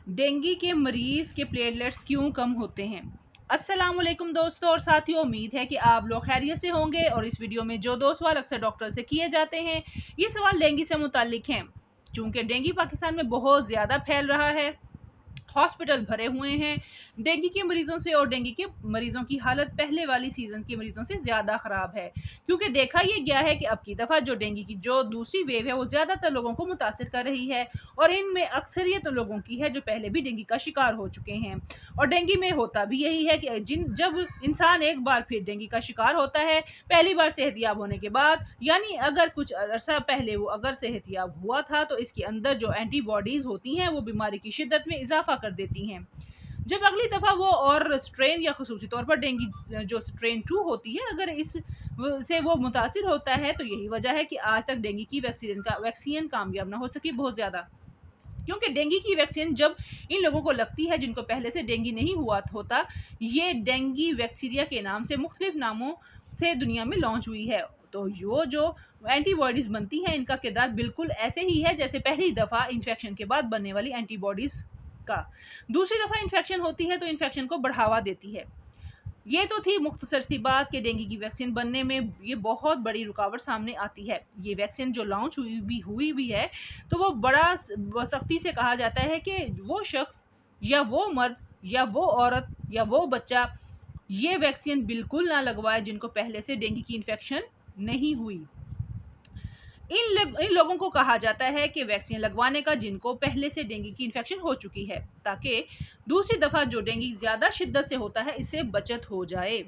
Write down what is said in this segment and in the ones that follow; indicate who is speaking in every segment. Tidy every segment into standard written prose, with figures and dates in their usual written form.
Speaker 1: Dengue के मरीज के प्लेटलेट्स क्यों कम होते हैं। अस्सलाम वालेकुम दोस्तों और साथियों, उम्मीद है कि आप लोग खैरियत से होंगे। और इस वीडियो में जो दो सवाल अक्सर डॉक्टर से किए जाते हैं, ये सवाल डेंगू से मुतालिक हैं। चूंकि डेंगू पाकिस्तान में बहुत ज़्यादा फैल रहा है, हॉस्पिटल भरे हुए हैं डेंगू के मरीजों से, और डेंगू के मरीजों की हालत पहले वाली सीजन के मरीजों से ज़्यादा ख़राब है। क्योंकि देखा ये गया है कि अब की दफ़ा जो डेंगू की जो दूसरी वेव है वो ज़्यादातर लोगों को मुतासर कर रही है, और इनमें अक्सरियत लोगों की है जो पहले भी डेंगू का शिकार हो चुके हैं। और डेंगू में होता भी यही है कि जब इंसान एक बार फिर डेंगू का शिकार होता है, पहली बार सेहतियाब होने के बाद, यानी अगर कुछ अरसा पहले वो अगर सेहतियाब हुआ था, तो इसके अंदर जो एंटीबॉडीज़ होती हैं वो बीमारी की शिद्दत में इजाफा कर देती हैं। जब अगली दफ़ा वो और स्ट्रेन या खसूसी तौर पर डेंगू जो स्ट्रेन 2 होती है, अगर इस से वो मुतासिर होता है, तो यही वजह है कि आज तक डेंगू की वैक्सीन कामयाब ना हो सकी बहुत ज़्यादा। क्योंकि डेंगू की वैक्सीन जब इन लोगों को लगती है जिनको पहले से डेंगू नहीं हुआ होता, ये डेंगू वैक्सीरिया के नाम से मुख्तलिफ नामों से दुनिया में लॉन्च हुई है। तो जो एंटीबॉडीज़ बनती हैं, इनका किरदार बिल्कुल ऐसे ही है जैसे पहली दफ़ा इन्फेक्शन के बाद बनने वाली एंटीबॉडीज़ का। दूसरी दफ़ा इन्फेक्शन होती है तो इन्फेक्शन को बढ़ावा देती है। ये तो थी मुख्तसर सी बात कि डेंगू की वैक्सीन बनने में ये बहुत बड़ी रुकावट सामने आती है। ये वैक्सीन जो लॉन्च हुई भी है, तो वो बड़ा सख्ती से कहा जाता है कि वो शख्स या वो मर्द या वो औरत या वो बच्चा ये वैक्सीन बिल्कुल ना लगवाए जिनको पहले से डेंगू की इन्फेक्शन नहीं हुई। इन लोगों को कहा जाता है कि वैक्सीन लगवाने का जिनको पहले से डेंगू की इन्फेक्शन हो चुकी है, ताकि दूसरी दफ़ा जो डेंगू ज़्यादा शिद्दत से होता है इससे बचत हो जाए।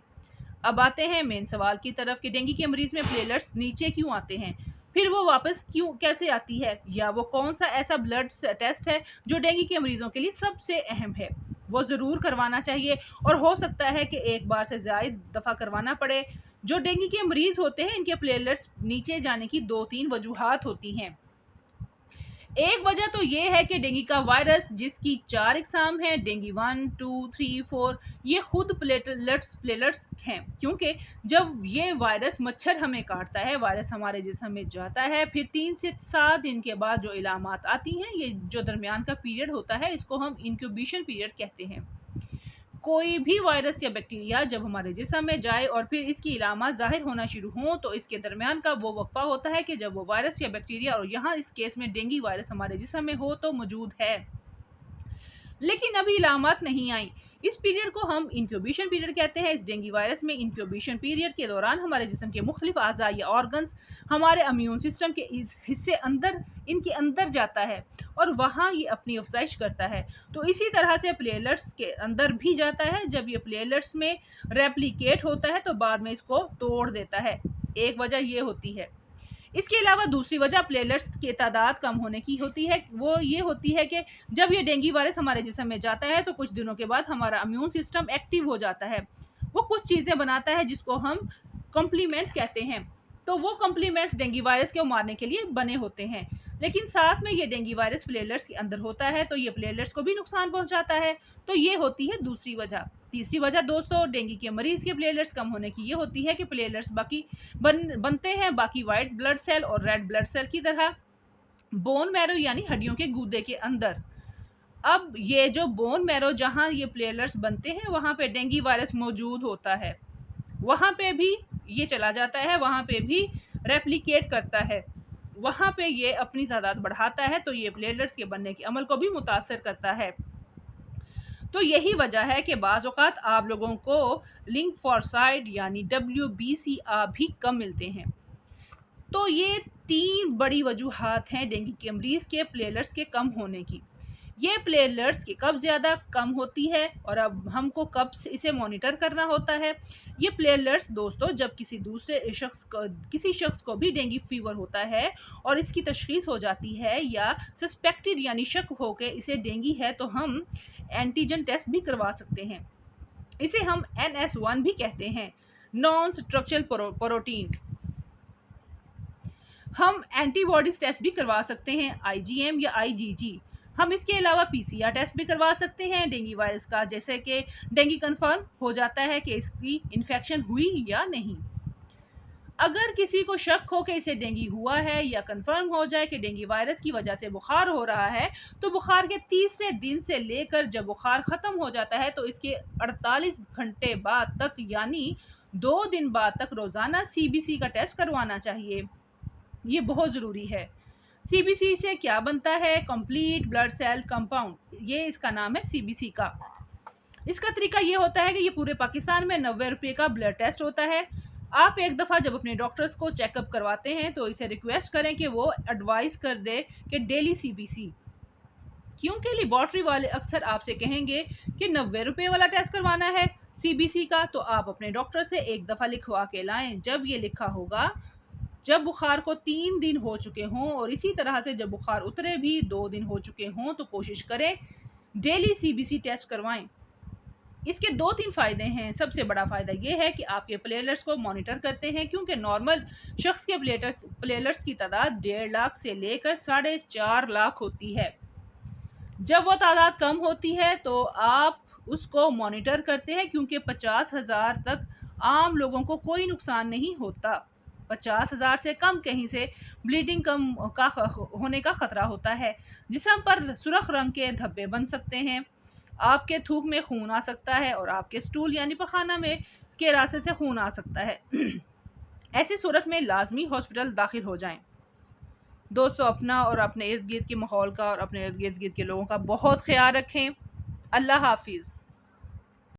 Speaker 1: अब आते हैं मेन सवाल की तरफ कि डेंगू के मरीज में प्लेटलेट्स नीचे क्यों आते हैं, फिर वो वापस क्यों कैसे आती है, या वो कौन सा ऐसा ब्लड टेस्ट है जो डेंगू के मरीजों के लिए सबसे अहम है। वो ज़रूर करवाना चाहिए, और हो सकता है कि एक बार से ज़्यादा दफ़ा करवाना पड़े। जो डेंगू के मरीज होते हैं, इनके प्लेटलेट्स नीचे जाने की 2-3 वजूहात होती हैं। एक वजह तो ये है कि डेंगू का वायरस, जिसकी 4 इकसाम हैं, डेंगू 1, 2, 3, 4, ये खुद प्लेटलेट्स हैं। क्योंकि जब ये वायरस मच्छर हमें काटता है, वायरस हमारे जिस्म में जाता है, फिर 3 से 7 दिन के बाद जो इलामात आती हैं, ये जो दरमियान का पीरियड होता है, इसको हम इंक्यूबेशन पीरियड कहते हैं। कोई भी वायरस या बैक्टीरिया जब हमारे जिस्म में जाए और फिर इसकी इलामात ज़ाहिर होना शुरू हों, तो इसके दरमियान का वो वक्फा होता है कि जब वो वायरस या बैक्टीरिया, और यहाँ इस केस में डेंगू वायरस, हमारे जिस्म में हो तो मौजूद है, लेकिन अभी इलामात नहीं आई। इस पीरियड को हम इंक्यूबेशन पीरियड कहते हैं। इस डेंगू वायरस में इंक्यूबेशन पीरियड के दौरान हमारे जिस्म के मुख्तलिफ अज़ा या ऑर्गन्स हमारे इम्यून सिस्टम के इस हिस्से इनके अंदर जाता है, और वहाँ ये अपनी अफजाइश करता है। तो इसी तरह से प्लेटलेट्स के अंदर भी जाता है। जब ये प्लेटलेट्स में रेप्लिकेट होता है, तो बाद में इसको तोड़ देता है। एक वजह ये होती है। इसके अलावा दूसरी वजह प्लेटलेट्स की तादाद कम होने की होती है। वो ये होती है कि जब ये डेंगू वायरस हमारे जिस्म में जाता है, तो कुछ दिनों के बाद हमारा इम्यून सिस्टम एक्टिव हो जाता है। वो कुछ चीज़ें बनाता है जिसको हम कॉम्प्लीमेंट्स कहते हैं। तो वो कॉम्प्लीमेंट्स डेंगू वायरस को मारने के लिए बने होते हैं, लेकिन साथ में ये डेंगू वायरस प्लेटलेट्स के अंदर होता है, तो ये प्लेटलेट्स को भी नुकसान पहुंचाता है। तो ये होती है दूसरी वजह। तीसरी वजह दोस्तों, डेंगू के मरीज के प्लेटलेट्स कम होने की ये होती है कि प्लेटलेट्स बाकी बनते हैं बाकी वाइट ब्लड सेल और रेड ब्लड सेल की तरह, बोन मैरो यानी हड्डियों के गूदे के अंदर। अब ये जो बोन मैरो जहाँ ये प्लेटलेट्स बनते हैं, वहाँ पे डेंगू वायरस मौजूद होता है, वहाँ पे भी ये चला जाता है, वहाँ पे भी रेप्लिकेट करता है, वहाँ पे ये अपनी तादाद बढ़ाता है, तो ये प्लेटलेट्स के बनने के अमल को भी मुतासर करता है। तो यही वजह है कि बाज़ औक़ात आप लोगों को लिम्फोसाइट यानी WBC भी कम मिलते हैं। तो ये 3 बड़ी वजूहात हैं डेंगू के मरीज़ के प्लेटलेट्स के कम होने की। ये प्लेटलेट्स की कब ज़्यादा कम होती है, और अब हमको कब से इसे मॉनिटर करना होता है। ये प्लेटलेट्स दोस्तों, जब किसी शख्स को भी डेंगू फीवर होता है और इसकी तशख़ीस हो जाती है, या सस्पेक्टेड यानी शक हो के इसे डेंगू है, तो हम एंटीजन टेस्ट भी करवा सकते हैं। इसे हम NS1 भी कहते हैं, नॉन स्ट्रक्चरल प्रोटीन। हम एंटीबॉडीज टेस्ट भी करवा सकते हैं, IgM या IgG। हम इसके अलावा PCR टेस्ट भी करवा सकते हैं डेंगू वायरस का, जैसे कि डेंगू कंफर्म हो जाता है कि इसकी इन्फेक्शन हुई या नहीं। अगर किसी को शक हो कि इसे डेंगू हुआ है या कंफर्म हो जाए कि डेंगू वायरस की वजह से बुखार हो रहा है, तो बुखार के तीसरे दिन से लेकर जब बुखार ख़त्म हो जाता है तो इसके 48 घंटे बाद तक यानी 2 दिन बाद तक रोज़ाना सीबीसी का टेस्ट करवाना चाहिए। ये बहुत ज़रूरी है। सीबीसी से क्या बनता है? कंप्लीट ब्लड सेल कंपाउंड, ये इसका नाम है सीबीसी का। इसका तरीका ये होता है कि ये पूरे पाकिस्तान में 90 रुपये का ब्लड टेस्ट होता है। आप एक दफ़ा जब अपने डॉक्टर्स को चेकअप करवाते हैं तो इसे रिक्वेस्ट करें कि वो एडवाइस कर दे कि डेली सीबीसी, क्योंकि लेबॉर्ट्री वाले अक्सर आपसे कहेंगे कि 90 रुपये वाला टेस्ट करवाना है सीबीसी का, तो आप अपने डॉक्टर से एक दफ़ा लिखवा के लाएं। जब ये लिखा होगा, जब बुखार को 3 दिन हो चुके हों और इसी तरह से जब बुखार उतरे भी 2 दिन हो चुके हों, तो कोशिश करें डेली सीबीसी टेस्ट करवाएं। इसके 2-3 फ़ायदे हैं। सबसे बड़ा फ़ायदा ये है कि आपके प्लेटलेट्स को मॉनिटर करते हैं, क्योंकि नॉर्मल शख्स के प्लेटलेट्स की तादाद 1.5 लाख से लेकर 4.5 लाख होती है। जब वो तादाद कम होती है तो आप उसको मॉनिटर करते हैं, क्योंकि 50,000 तक आम लोगों को कोई नुकसान नहीं होता। 50,000 से कम कहीं से ब्लीडिंग कम का होने का ख़तरा होता है। जिस्म पर सुर्ख रंग के धब्बे बन सकते हैं, आपके थूक में खून आ सकता है और आपके स्टूल यानी पखाना में के रास्ते से खून आ सकता है। ऐसी सूरत में लाजमी हॉस्पिटल दाखिल हो जाएं। दोस्तों, अपना और अपने इर्द गिर्द के माहौल का और अपने इर्द गिर्द के लोगों का बहुत ख्याल रखें। अल्लाह हाफिज़।